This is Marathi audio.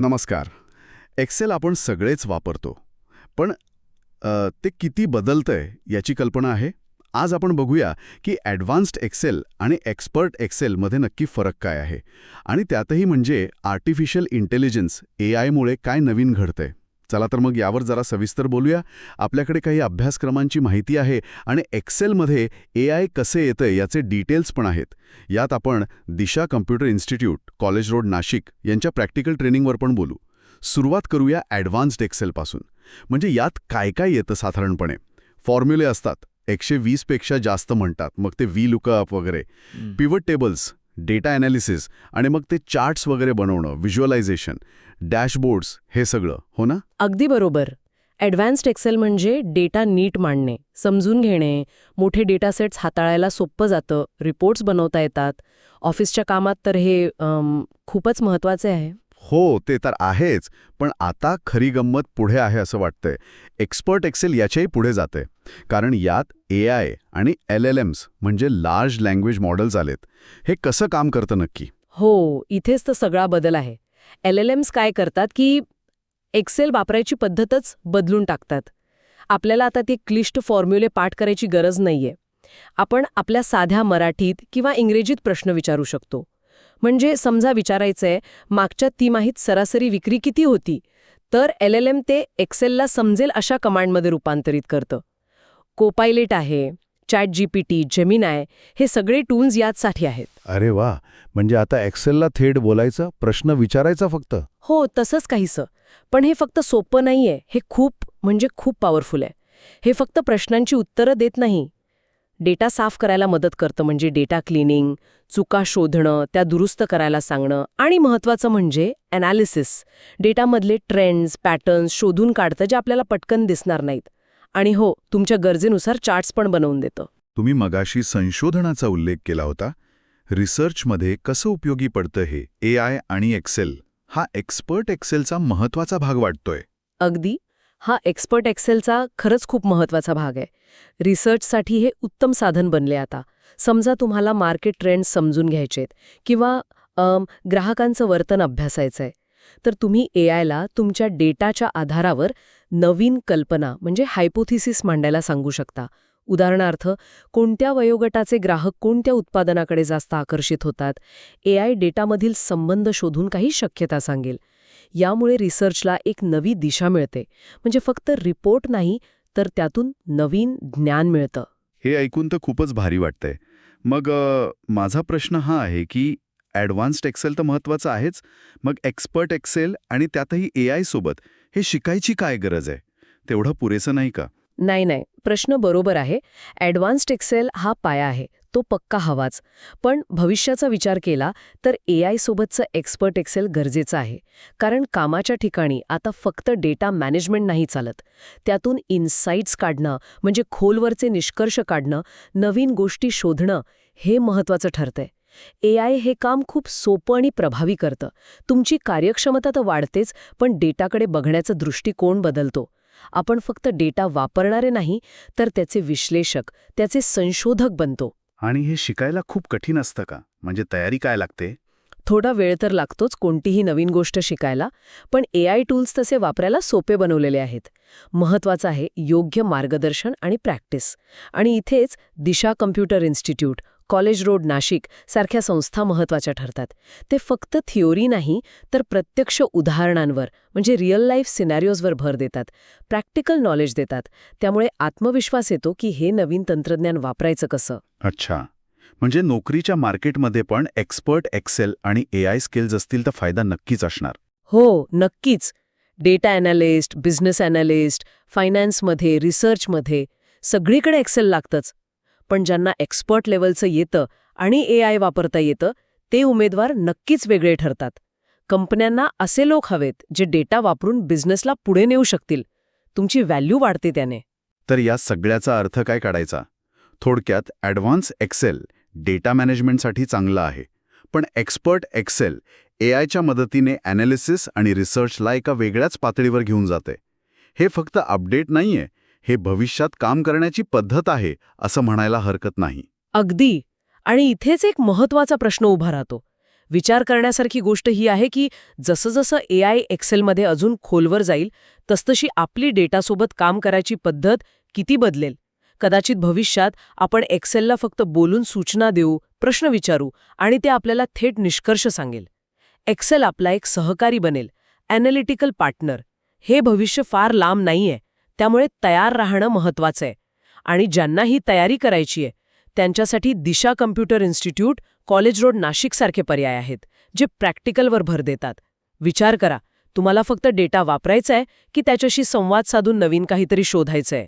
नमस्कार. एक्सेल आपण सगळेच वापरतो. पण ते किती बदलतंय याची कल्पना आहे? आज आपण बघूया की ॲडव्हान्स्ड एक्सेल आणि एक्सपर्ट एक्सेलमध्ये नक्की फरक काय आहे आणि त्यातही म्हणजे आर्टिफिशियल इंटेलिजन्स AIमुळे काय नवीन घडतंय. चला तर मग यावर जरा सविस्तर बोलूया. आपल्याकडे काही अभ्यासक्रमांची माहिती आहे आणि एक्सेलमध्ये AI कसे येतंय याचे डिटेल्स पण आहेत. यात आपण Disha computer institute, college road, Nashik यांच्या प्रॅक्टिकल ट्रेनिंगवर पण बोलू. सुरुवात करूया ॲडव्हान्स्ड एक्सेलपासून. म्हणजे यात काय काय येतं साधारणपणे? फॉर्म्युले असतात, 120 पेक्षा जास्त म्हणतात, मग ते VLOOKUP वगैरे, पिव्हट टेबल्स, डेटा ॲनालिसिस आणि मग ते चार्ट्स वगैरे बनवणं, व्हिज्युअलायझेशन, डॅशबोर्ड्स, हे सगळं, हो ना? अगदी बरोबर. ॲडव्हान्स्ड एक्सेल म्हणजे डेटा नीट मांडणे, समजून घेणे, मोठे डेटासेट्स हाताळायला सोपं जातं, रिपोर्ट्स बनवता येतात. ऑफिसच्या कामात तर हे खूपच महत्त्वाचे आहे. हो, ते तर आहेच. पण आता खरी गंमत पुढे आहे असं वाटतंय. एक्सपर्ट एक्सेल याच्याही पुढे जाते. कारण यात AI आणि LLMs म्हणजे लार्ज लँग्वेज मॉडेल्स आलेत. हे कसं काम करतं नक्की? हो, इथेच तर सगळा बदल आहे. LLMs काय करतात की एक्सेल वापरायची पद्धतच बदलून टाकतात. आपल्याला आता ते क्लिष्ट फॉर्म्युले पाठ करायची गरज नाहीये. आपण आपल्या साध्या मराठीत किंवा इंग्रजीत प्रश्न विचारू शकतो. म्हणजे समजा विचारायचंय, मागच्या तिमाहीत सरासरी विक्री किती होती? तर LLM ते एक्सेलला समजेल अशा कमांडमध्ये रूपांतरित करतं. कोपायलेट आहे, ChatGPT, जेमिनाय हे सगळे टूल्स याचसाठी आहेत. अरे वा, म्हणजे आता एक्सेलला थेट बोलायचं, प्रश्न विचारायचा फक्त. हो, तसंच काहीसं. पण हे फक्त सोपं नाहीये, हे खूप पॉवरफुल आहे. हे फक्त प्रश्नांची उत्तरं देत नाही. डेटा साफ करायला मदत करतं, म्हणजे डेटा क्लिनिंग, चुका शोधणं, त्या दुरुस्त करायला सांगणं आणि महत्त्वाचं म्हणजे ॲनालिसिस. डेटामधले ट्रेंड्स, पॅटर्न्स शोधून काढतं जे आपल्याला पटकन दिसणार नाहीत. आणि हो, तुमच्या गरजेनुसार चार्ट्स पण बनवून देतं. तुम्ही मगाशी संशोधनाचा उल्लेख केला होता. रिसर्चमध्ये कसं उपयोगी पडतं हे AI आणि एक्सेल? हा एक्सपर्ट एक्सेलचा महत्त्वाचा भाग वाटतोय. अगदी. हा एक्सपर्ट एक्सेलचा खरंच खूप महत्त्वाचा भाग आहे. रिसर्चसाठी हे उत्तम साधन बनले आता. समजा तुम्हाला मार्केट ट्रेंड्स समजून घ्यायचेत किंवा ग्राहकांचं वर्तन अभ्यासायचंय, तर तुम्ही AIला तुमच्या डेटाच्या आधारावर नवीन कल्पना म्हणजे हायपोथिसिस मांडायला सांगू शकता. उदाहरणार्थ, कोणत्या वयोगटाचे ग्राहक कोणत्या उत्पादनाकडे जास्त आकर्षित होतात? AI डेटामधील संबंध शोधून काही शक्यता सांगेल. यामुळे रिसर्चला एक नवी दिशा मिळते. म्हणजे फक्त रिपोर्ट नाही, तर त्यातून नवीन ज्ञान मिळतं. हे ऐकून तर खूपच भारी वाटतंय. मग माझा प्रश्न हा आहे की ॲडव्हान्स्ड एक्सेल तर महत्त्वाचं आहेच, मग एक्सपर्ट एक्सेल आणि त्यातही AI सोबत हे शिकायची काय गरज आहे? तेवढं पुरेसं नाही का? नाही, प्रश्न बरोबर आहे. ॲडव्हान्स्ड एक्सेल हा पाया आहे, तो पक्का हवाच. पण भविष्याचा विचार केला तर AI सोबतचं एक्सपर्ट एक्सेल गरजेचं आहे. कारण कामाच्या ठिकाणी आता फक्त डेटा मॅनेजमेंट नाही चालत. त्यातून इन्साइट्स काढणं, म्हणजे खोलवरचे निष्कर्ष काढणं, नवीन गोष्टी शोधणं, हे महत्त्वाचं ठरतंय. AI हे काम खूप सोपं आणि प्रभावी करतं. तुमची कार्यक्षमता तर वाढतेच, पण डेटाकडे बघण्याचा दृष्टिकोन बदलतो. आपण फक्त डेटा वापरणारे नाही, तर त्याचे विश्लेषक, त्याचे संशोधक बनतो. आणि हे शिकायला खूप कठीण असतं का? म्हणजे तयारी काय लागते? थोडा वेळ तर लागतोच कोणतीही नवीन गोष्ट शिकायला, पण AI टूल्स तसे वापरायला सोपे बनवलेले आहेत. महत्त्वाचं आहे योग्य मार्गदर्शन आणि प्रॅक्टिस. आणि इथेच Disha computer institute, college road, Nashik सारख्या संस्था महत्त्वाच्या ठरतात. ते फक्त थिओरी नाही, तर प्रत्यक्ष उदाहरणांवर म्हणजे रिअल लाईफ सिनॅरिओजवर भर देतात, प्रॅक्टिकल नॉलेज देतात. त्यामुळे आत्मविश्वास येतो की हे नवीन तंत्रज्ञान वापरायचं कसं. अच्छा. म्हणजे नोकरीच्या मार्केटमध्ये पण एक्सपर्ट एक्सेल आणि AI स्किल्स असतील तर फायदा नक्कीच असणार. हो, नक्कीच. डेटा ॲनालिस्ट, बिझनेस ॲनालिस्ट, फायनान्समध्ये, रिसर्चमध्ये सगळीकडे एक्सेल लागतंच. पण ज्यांना एक्सपर्ट लेवलचं येतं आणि AI वापरता येतं, ते उमेदवार नक्कीच वेगळे ठरतात. कंपन्यांना असे लोक हवेत जे डेटा वापरून बिझनेसला पुढे नेऊ शकतील. तुमची व्हॅल्यू वाढते त्याने. तर या सगळ्याचा अर्थ काय काढायचा? थोडक्यात ॲडव्हान्स एक्सेल डेटा मॅनेजमेंटसाठी चांगलं आहे, पण एक्सपर्ट एक्सेल AIच्या मदतीने ॲनालिसिस आणि रिसर्चला एका वेगळ्याच पातळीवर घेऊन जाते. हे फक्त अपडेट नाहीये, हे भविष्यात काम करण्याची पद्धत आहे असं म्हणायला हरकत नाही. अगदी. आणि इथेच एक महत्त्वाचा प्रश्न उभा राहतो. विचार करण्यासारखी गोष्ट ही आहे की जसं जसं AI एक्सेलमध्ये अजून खोलवर जाईल तसतशी आपली डेटासोबत काम करायची पद्धत किती बदलेल. कदाचित भविष्यात आपण एक्सेलला फक्त बोलून सूचना देऊ, प्रश्न विचारू आणि ते आपल्याला थेट निष्कर्ष सांगेल. एक्सेल आपला एक सहकारी बनेल, ॲनालिटिकल पार्टनर. हे भविष्य फार लांब नाहीये, त्यामुळे तयार राहणं महत्वाचं आहे. आणि ज्यांना ही तयारी करायची आहे त्यांच्यासाठी दिशा कम्प्युटर इन्स्टिट्यूट, कॉलेज रोड, नाशिकसारखे पर्याय आहेत, जे प्रॅक्टिकलवर भर देतात. विचार करा, तुम्हाला फक्त डेटा वापरायचा आहे की त्याच्याशी संवाद साधून नवीन काहीतरी शोधायचं आहे.